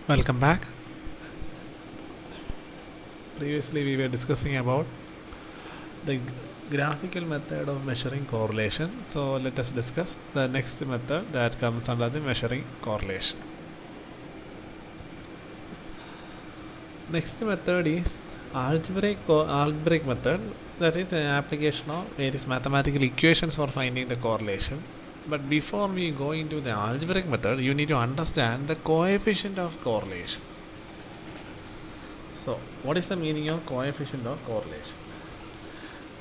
Welcome back. Previously, we were discussing about the graphical method of measuring correlation. So, let us discuss the next method that comes under the measuring correlation. Next method is algebraic method, that is an application of various mathematical equations for finding the correlation. But before we go into the algebraic method, you need to understand the coefficient of correlation. So, what is the meaning of coefficient of correlation?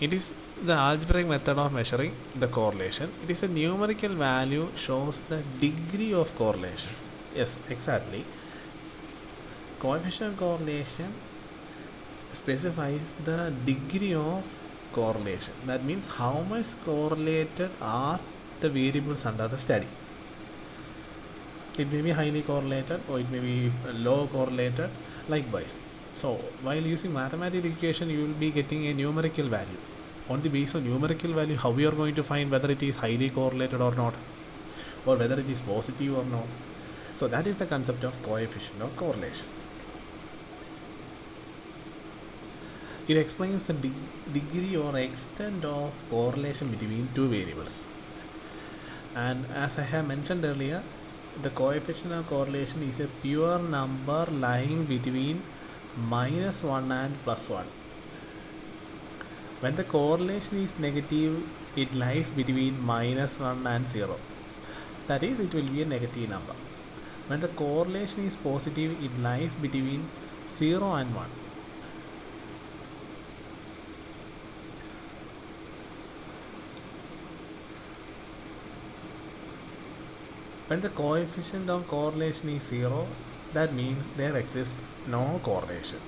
It is the algebraic method of measuring the correlation. It is a numerical value shows the degree of correlation. Yes, exactly. Coefficient of correlation specifies the degree of correlation. That means how much correlated are the variables under the study. It may be highly correlated or it may be low correlated, likewise. So while using mathematical equation, you will be getting a numerical value. On the basis of numerical value, how we are going to find whether it is highly correlated or not, or whether it is positive or not. So that is the concept of coefficient of correlation. It explains the degree or extent of correlation between two variables. And as I have mentioned earlier, the coefficient of correlation is a pure number lying between -1 and +1. When the correlation is negative, it lies between -1 and 0. That is, it will be a negative number. When the correlation is positive, it lies between 0 and 1. When the coefficient of correlation is 0, that means there exists no correlation.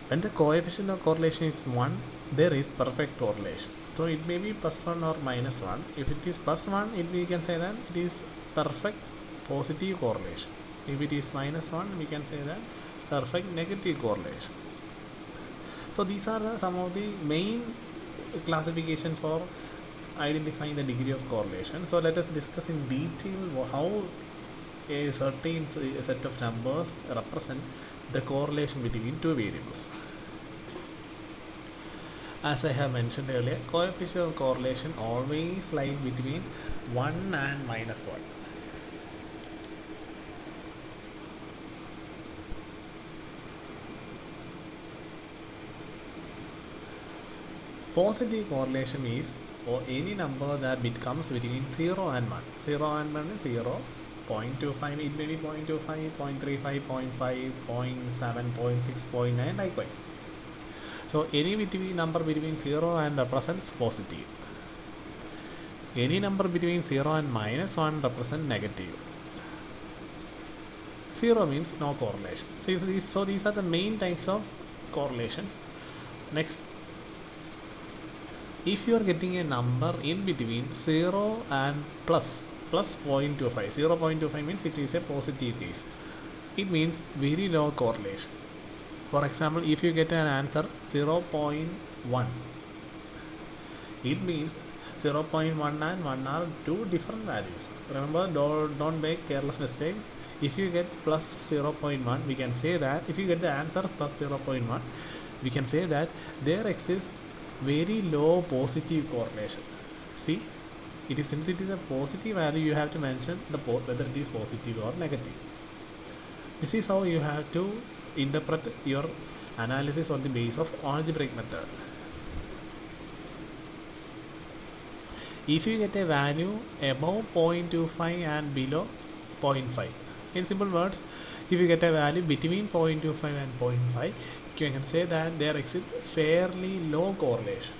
When the coefficient of correlation is 1, there is perfect correlation. So it may be +1 or -1. If it is +1, we can say that it is perfect positive correlation. If it is -1, we can say that perfect negative correlation. So these are some of the main classification for identifying the degree of correlation. So let us discuss in detail how a certain set of numbers represent the correlation between two variables. As I have mentioned earlier, coefficient of correlation always lies between 1 and -1. Positive correlation is or any number that becomes between 0 and 1. 0 and 1 is 0, 0.25, it may be 0.25, 0.35, 0.5, 0.7, 0.6, 0.9, likewise. So any number between 0 and represents positive. Any number between 0 and -1 represents negative. 0 means no correlation. So these are the main types of correlations. Next, if you are getting a number in between 0 and plus 0.25, 0.25 means it is a positive case. It means very low correlation. For example, if you get an answer 0.1, it means 0.1 and 1 are two different values. Remember, don't make careless mistake. If you get plus 0.1, we can say that if you get the answer plus 0.1, we can say that there exists very low positive correlation. See, since it is a positive value, you have to mention whether it is positive or negative. This is how you have to interpret your analysis on the basis of algebraic method. If you get a value above 0.25 and below 0.5, in simple words, if you get a value between 0.25 and 0.5, you can say that there exists fairly low correlation.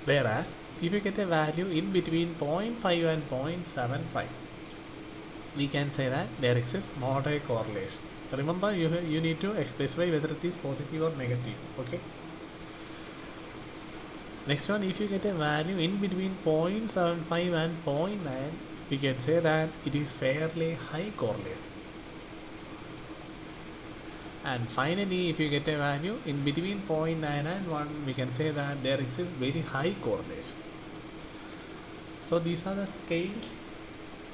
Whereas if you get a value in between 0.5 and 0.75, we can say that there exists moderate correlation. Remember, you need to specify whether it is positive or negative. Okay. Next one, if you get a value in between 0.75 and 0.9, we can say that it is fairly high correlation. And finally, if you get a value in between 0.9 and 1, we can say that there exists very high correlation. So these are the scales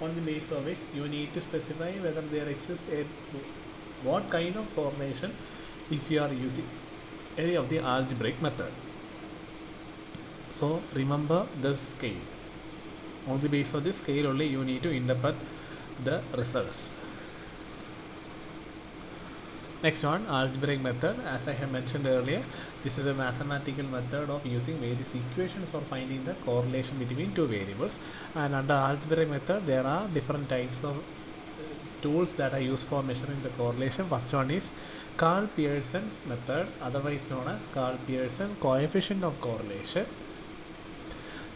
on the basis of which you need to specify whether there exists a what kind of correlation if you are using any of the algebraic method. So remember the scale. On the basis of this scale only you need to interpret the results. Next one, algebraic method. As I have mentioned earlier, this is a mathematical method of using various equations for finding the correlation between two variables. And under algebraic method, there are different types of tools that are used for measuring the correlation. First one is Karl Pearson's method, otherwise known as Karl Pearson coefficient of correlation.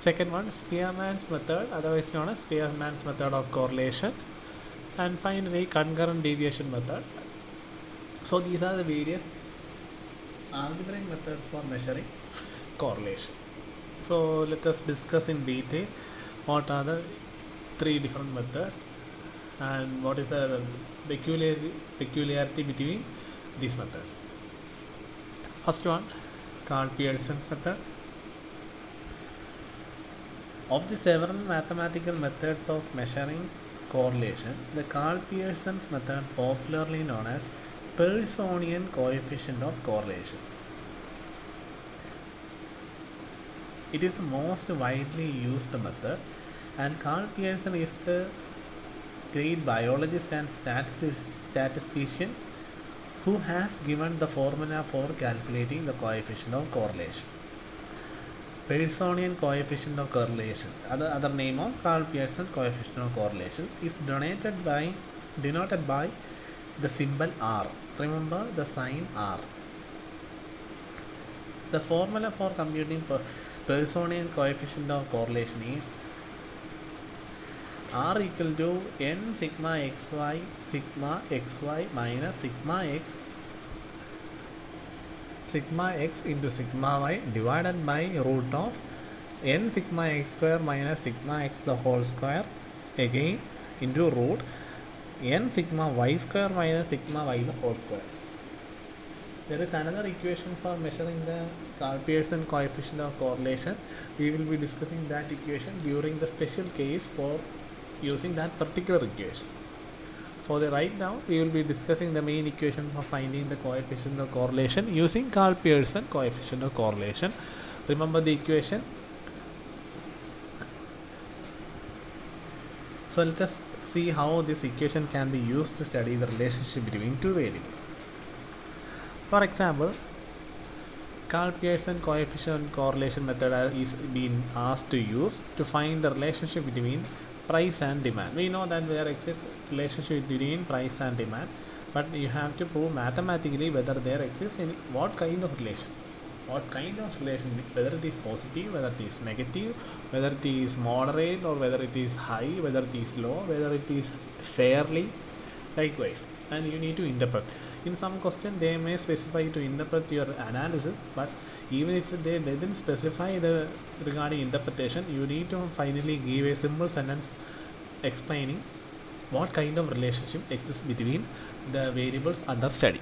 Second one, Spearman's method, otherwise known as Spearman's method of correlation. And finally, concurrent deviation method. So these are the various algebraic methods for measuring correlation. So let us discuss in detail what are the three different methods and what is the peculiarity between these methods. First one, Karl Pearson's method. Of the several mathematical methods of measuring correlation, the Karl Pearson's method, popularly known as Pearsonian coefficient of correlation. It is the most widely used method, and Karl Pearson is the great biologist and statistician who has given the formula for calculating the coefficient of correlation. Pearsonian coefficient of correlation, other name of Karl Pearson coefficient of correlation, is denoted by the symbol R. Remember the sign R. The formula for computing Pearsonian coefficient of correlation is R equal to n sigma xy minus sigma x into sigma y divided by root of n sigma x square minus sigma x the whole square again into root n sigma y square minus sigma y the whole square. There is another equation for measuring the Karl Pearson coefficient of correlation. We will be discussing that equation during the special case for using that particular equation. For the right now, we will be discussing the main equation for finding the coefficient of correlation using Karl Pearson coefficient of correlation. Remember the equation. So let us see how this equation can be used to study the relationship between two variables. For example, Karl Pearson coefficient correlation method is being asked to use to find the relationship between price and demand. We know that there exists relationship between price and demand, but you have to prove mathematically whether there exists any what kind of relation, whether it is positive, whether it is negative, whether it is moderate or whether it is high, whether it is low, whether it is fairly, likewise, and you need to interpret. In some question they may specify to interpret your analysis, but even if they didn't specify the regarding interpretation, you need to finally give a simple sentence explaining what kind of relationship exists between the variables under study.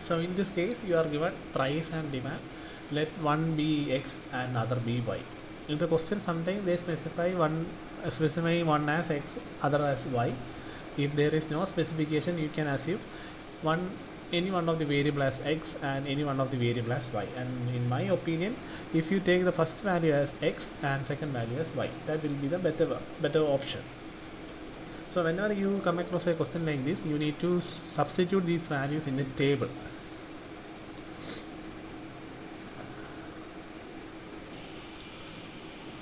So in this case you are given price and demand. Let one be x and other be y. In the question sometimes they specify one as x, other as y. If there is no specification, you can assume any one of the variable as x and any one of the variable as y. And in my opinion, if you take the first value as x and second value as y, that will be the better option. So whenever you come across a question like this, you need to substitute these values in a table.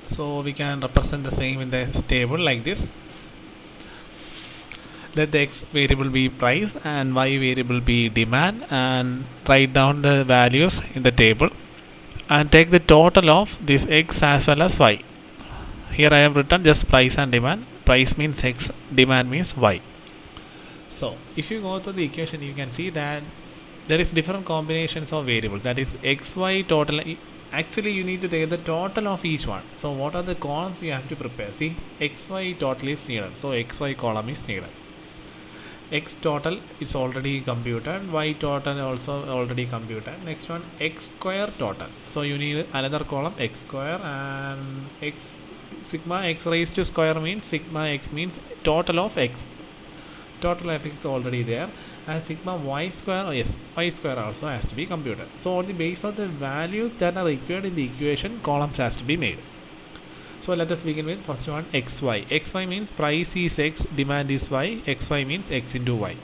So we can represent the same in the table like this. Let the x variable be price and y variable be demand, and write down the values in the table and take the total of this x as well as y. Here I have written just price and demand. Price means x, demand means y. So if you go to the equation, you can see that there is different combinations of variables, that is x, y total. Actually you need to take the total of each one. So what are the columns you have to prepare? See, x, y total is needed, so x, y column is needed. X total is already computed, y total also already computed. Next one, x square total, so you need another column x square, and x sigma x raised to square means sigma x means total of x. Total of x is already there, and sigma y square, oh yes, y square also has to be computed. So on the basis of the values that are required in the equation, columns has to be made. So let us begin with first one, xy. Xy means price is x, demand is y. Xy means x into y.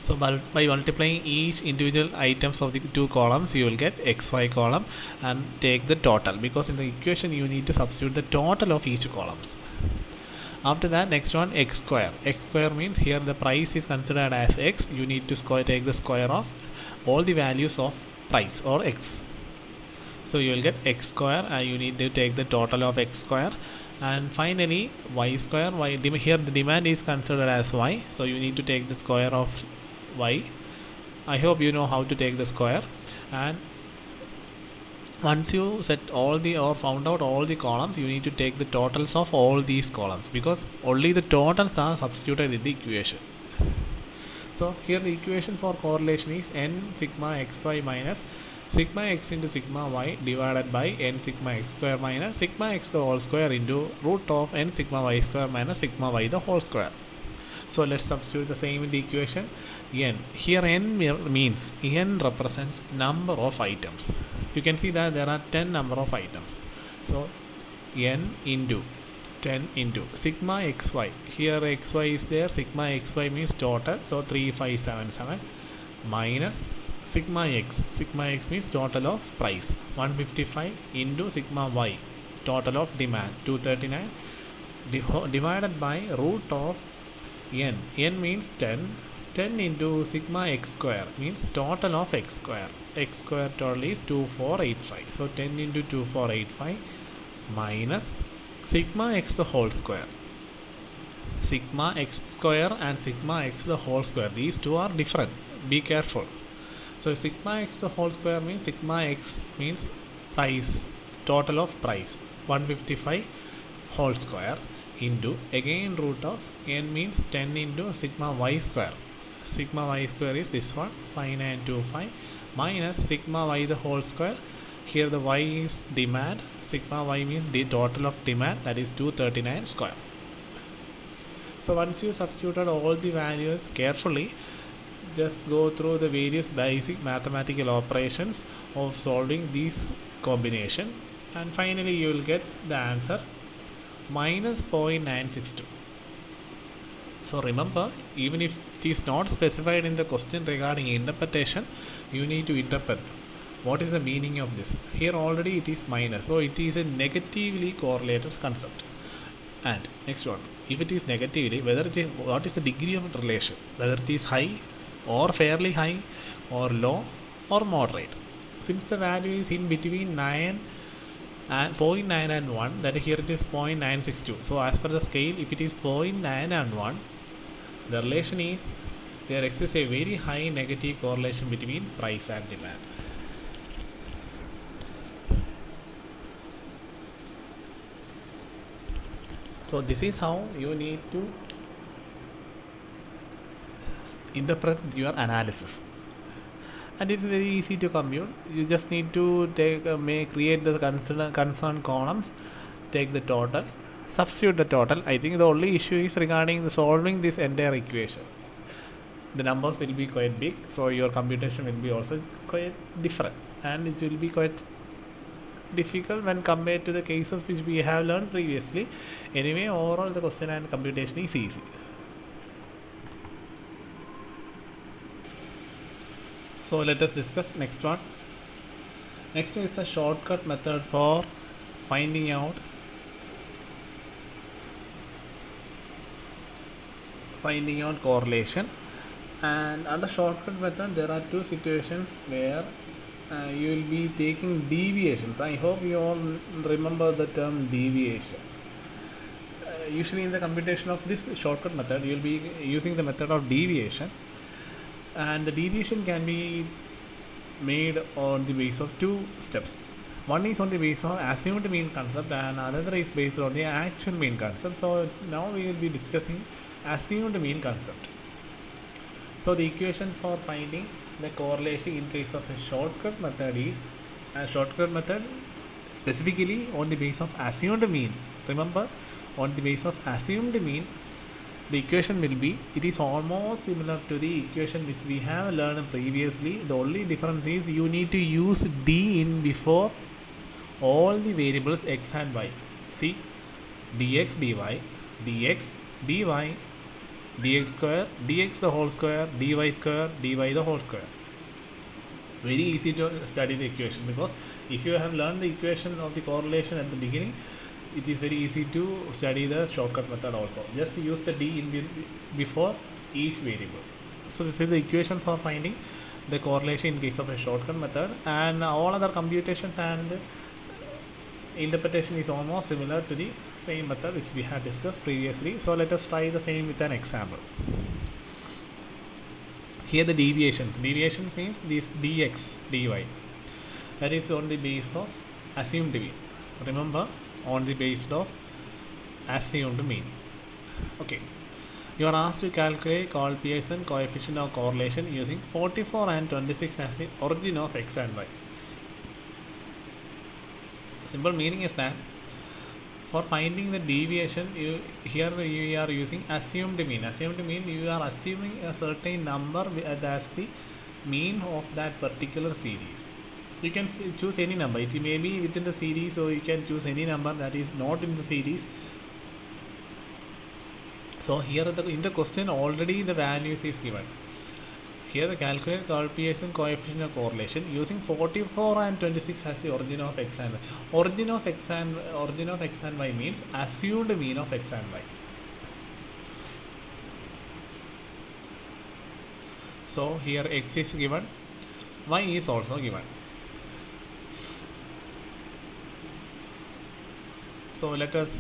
So by multiplying each individual items of the two columns, you will get xy column and take the total, because in the equation you need to substitute the total of each columns. After that, next one, x square. X square means here the price is considered as x. You need to take the square of all the values of price or x. So you will get x square, and you need to take the total of x square. And finally, y square. Here the demand is considered as y, so you need to take the square of y. I hope you know how to take the square. And once you set all the or found out all the columns, you need to take the totals of all these columns, because only the totals are substituted in the equation. So here the equation for correlation is n sigma xy minus sigma x into sigma y divided by n sigma x square minus sigma x the whole square into root of n sigma y square minus sigma y the whole square. So let's substitute the same in the equation. N, here n means n represents number of items. You can see that there are 10 number of items. So n into 10 into sigma xy. Here xy is there, sigma xy means total, so 3577 minus sigma x. Sigma x means total of price, 155 into sigma y, total of demand, 239, divided by root of n. N means 10. 10 into sigma x square means total of x square. X square total is 2485. So 10 into 2485 minus sigma x the whole square. Sigma x square and sigma x the whole square, these two are different. Be careful. So sigma x the whole square means sigma x means price, total of price, 155 whole square into again root of n means 10 into sigma y square. Sigma y square is this one, 5925 minus sigma y the whole square. Here the y is demand, sigma y means the total of demand, that is 239 square. So once you substituted all the values carefully, just go through the various basic mathematical operations of solving these combination, and finally you will get the answer minus 0.962. So remember, even if it is not specified in the question regarding interpretation, you need to interpret what is the meaning of this. Here already it is minus, so it is a negatively correlated concept. And next one, if it is negatively, what is the degree of relation, whether it is high or fairly high or low or moderate. Since the value is in between 9 and 0.9 and 1, that here it is 0.962. So as per the scale, if it is 0.9 and 1, the relation is there exists a very high negative correlation between price and demand. So this is how you need to interpret your analysis, and it's very easy to compute. You just need to create the concerned columns, take the total, substitute the total. I think the only issue is regarding solving this entire equation. The numbers will be quite big, so your computation will be also quite different, and it will be quite difficult when compared to the cases which we have learned previously. Anyway, overall the question and computation is easy. So let us discuss next one. Next one is the shortcut method for finding out correlation. And under shortcut method there are two situations where you will be taking deviations. I hope you all remember the term deviation. Usually in the computation of this shortcut method, you will be using the method of deviation, and the deviation can be made on the basis of two steps. One is on the basis of assumed mean concept, and another is based on the actual mean concept. So now we will be discussing assumed mean concept. So the equation for finding the correlation in case of a shortcut method is, a shortcut method specifically on the base of assumed mean. Remember, on the base of assumed mean, the equation will be, it is almost similar to the equation which we have learned previously. The only difference is you need to use d in before all the variables x and y. See, dx dy, dx dy, dx square, dx the whole square, dy square, dy the whole square. Very easy to study the equation, because if you have learned the equation of the correlation at the beginning, it is very easy to study the shortcut method also. Just use the d in before each variable. So this is the equation for finding the correlation in case of a shortcut method, and all other computations and interpretation is almost similar to the same method which we had discussed previously. So let us try the same with an example. Here the deviations means this dx dy, that is on the base of assumed mean. Remember, on the basis of assumed mean. Okay, you are asked to calculate Karl Pearson coefficient of correlation using 44 and 26 as the origin of x and y. Simple meaning is that for finding the deviation, here you are using assumed mean. Assumed mean, you are assuming a certain number as the mean of that particular series. You can choose any number. It may be within the series, or you can choose any number that is not in the series. So here in the question already the values is given. Here the calculate Karl Pearson coefficient of correlation using 44 and 26 as the origin of x and y. Origin of x and y means assumed mean of x and y. So here x is given, y is also given. So let us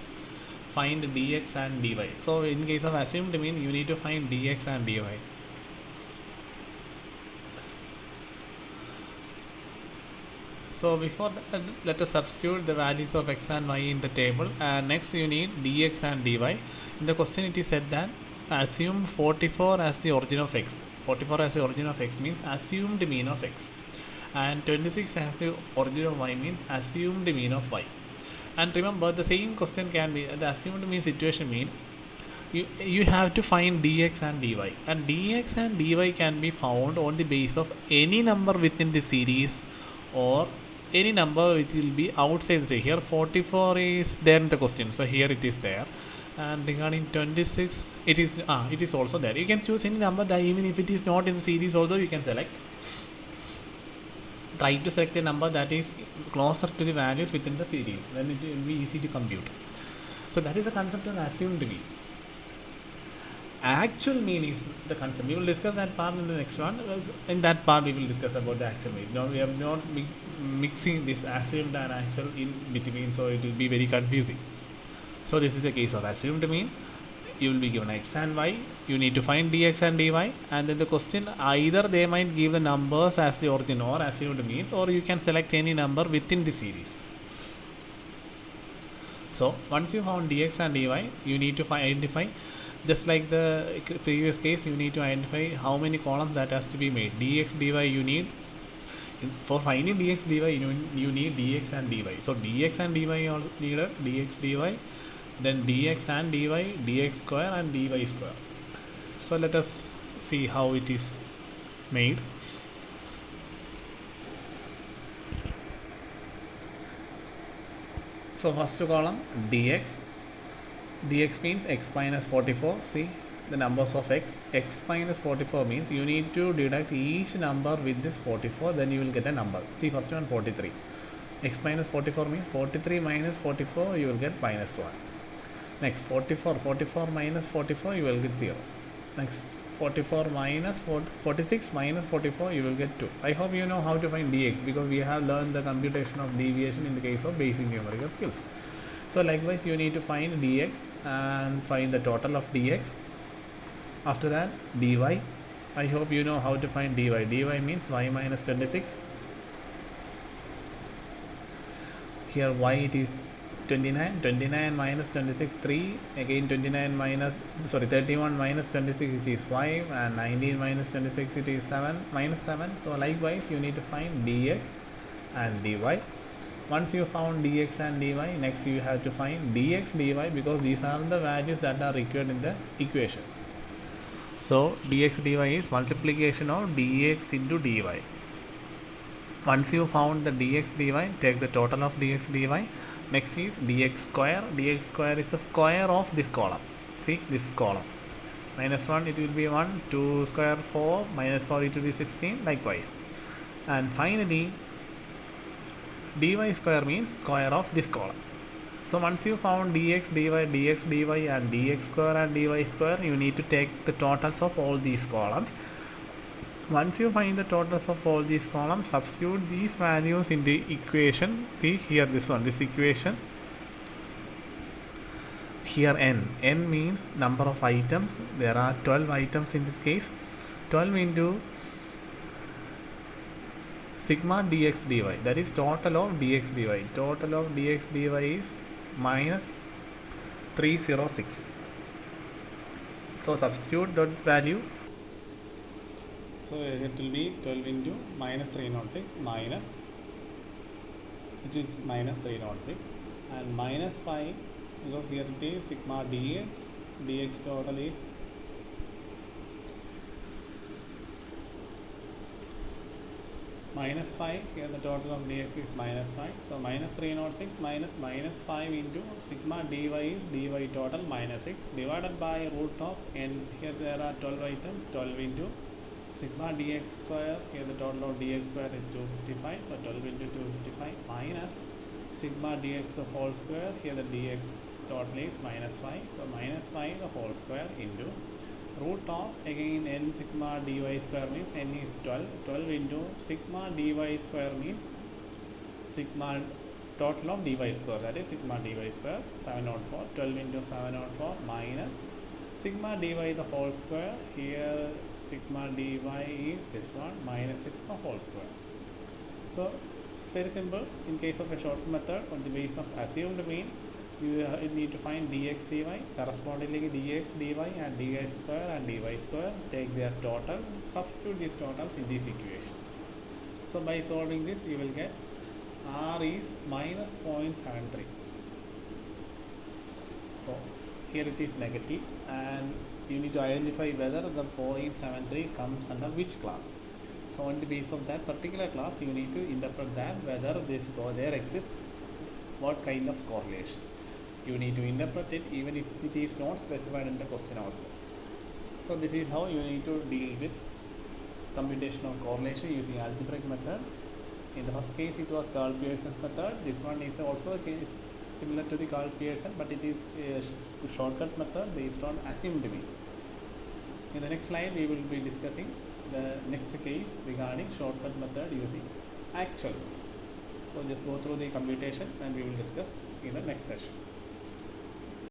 find dx and dy. So in case of assumed mean, you need to find dx and dy. So before that, let us substitute the values of x and y in the table, and next you need dx and dy. In the question it is said that assume 44 as the origin of x. 44 as the origin of x means assumed mean of x, and 26 as the origin of y means assumed mean of y. And remember, the same question can be, the assumed mean situation means you have to find dx and dy, and dx and dy can be found on the base of any number within the series or any number which will be outside. Say here 44 is there in the question, so here it is there, and regarding 26 it is also there. You can choose any number that even if it is not in the series also you can select. Try to select a number that is closer to the values within the series, then it will be easy to compute. So that is the concept of assumed mean. Actual mean is the concept. We will discuss that part in the next one. In that part we will discuss about the actual mean. Now we are not mixing this assumed and actual in between, so it will be very confusing. So this is a case of assumed mean. You will be given x and y, you need to find dx and dy, and in the question either they might give the numbers as the origin or assumed means, or you can select any number within the series. So once you found dx and dy, you need to identify, just like the previous case, you need to identify how many columns that has to be made. Dx dy, you need, for finding dx dy, you need dx and dy. So dx and dy also needed, dx dy, then dx and dy, dx square and dy square. So let us see how it is made. So first column dx means x minus 44. See the numbers of x minus 44 means you need to deduct each number with this 44, then you will get a number. See first one 43, x minus 44 means 43 minus 44, you will get minus 1. Next 44 minus 44, you will get 0. Next 46 minus 44, you will get 2. I hope you know how to find dx, because we have learned the computation of deviation in the case of basic numerical skills. So likewise you need to find dx and find the total of dx. After that dy, I hope you know how to find dy. Dy means y minus 26. Here y it is 29 minus 26 3, again 31 minus 26 it is 5, and 19 minus 26 it is 7 minus 7. So likewise you need to find dx and dy. Once you found dx and dy, next you have to find dx dy, because these are the values that are required in the equation. So dx dy is multiplication of dx into dy. Once you found the dx dy, take the total of dx dy. Next is dx square. Dx square is the square of this column. See this column. Minus 1 it will be 1, 2 square 4, minus 4 it will be 16, likewise. And finally dy square means square of this column. So once you found dx dy, dx dy and dx square and dy square, you need to take the totals of all these columns. Once you find the totals of all these columns, substitute these values in the equation. See here, this equation. Here n means number of items. There are 12 items in this case. 12 into sigma dx dy, that is total of dx dy. Total of dx dy is minus 306. So substitute that value. So it will be 12 into minus 306 minus, which is minus 306, and minus 5, because here it is sigma dx total is minus 5. Here the total of dx is minus 5. So minus 306 minus minus 5 into sigma dy is dy total minus 6 divided by root of n. Here there are 12 items. 12 into sigma dx square. Here the total of dx square is 255. So 12 into 255 minus sigma dx the whole square. Here the dx total is minus 5. So minus 5 the whole square into root of, again n sigma dy square means n is 12. 12 into sigma dy square means sigma total of dy square, that is sigma dy square 704. 12 into 704 minus sigma dy the whole square. Here sigma dy is this one, minus 6 the whole square. So it's very simple. In case of a shortcut method, on the basis of assumed mean, you need to find dx dy, correspondingly dx dy and dx square and dy square, take their totals, substitute these totals in this equation. So by solving this, you will get r is minus 0.73. So here it is negative, and you need to identify whether the 0.73 comes under which class. So on the basis of that particular class, you need to interpret that whether there exists what kind of correlation. You need to interpret it even if it is not specified in the question also. So this is how you need to deal with computation of correlation using algebraic method. In the first case it was Karl Pearson's method. This one is also a case similar to the Karl Pearson, but it is a shortcut method based on assumed mean. In the next slide we will be discussing the next case regarding shortcut method using actual. So just go through the computation and we will discuss in the next session.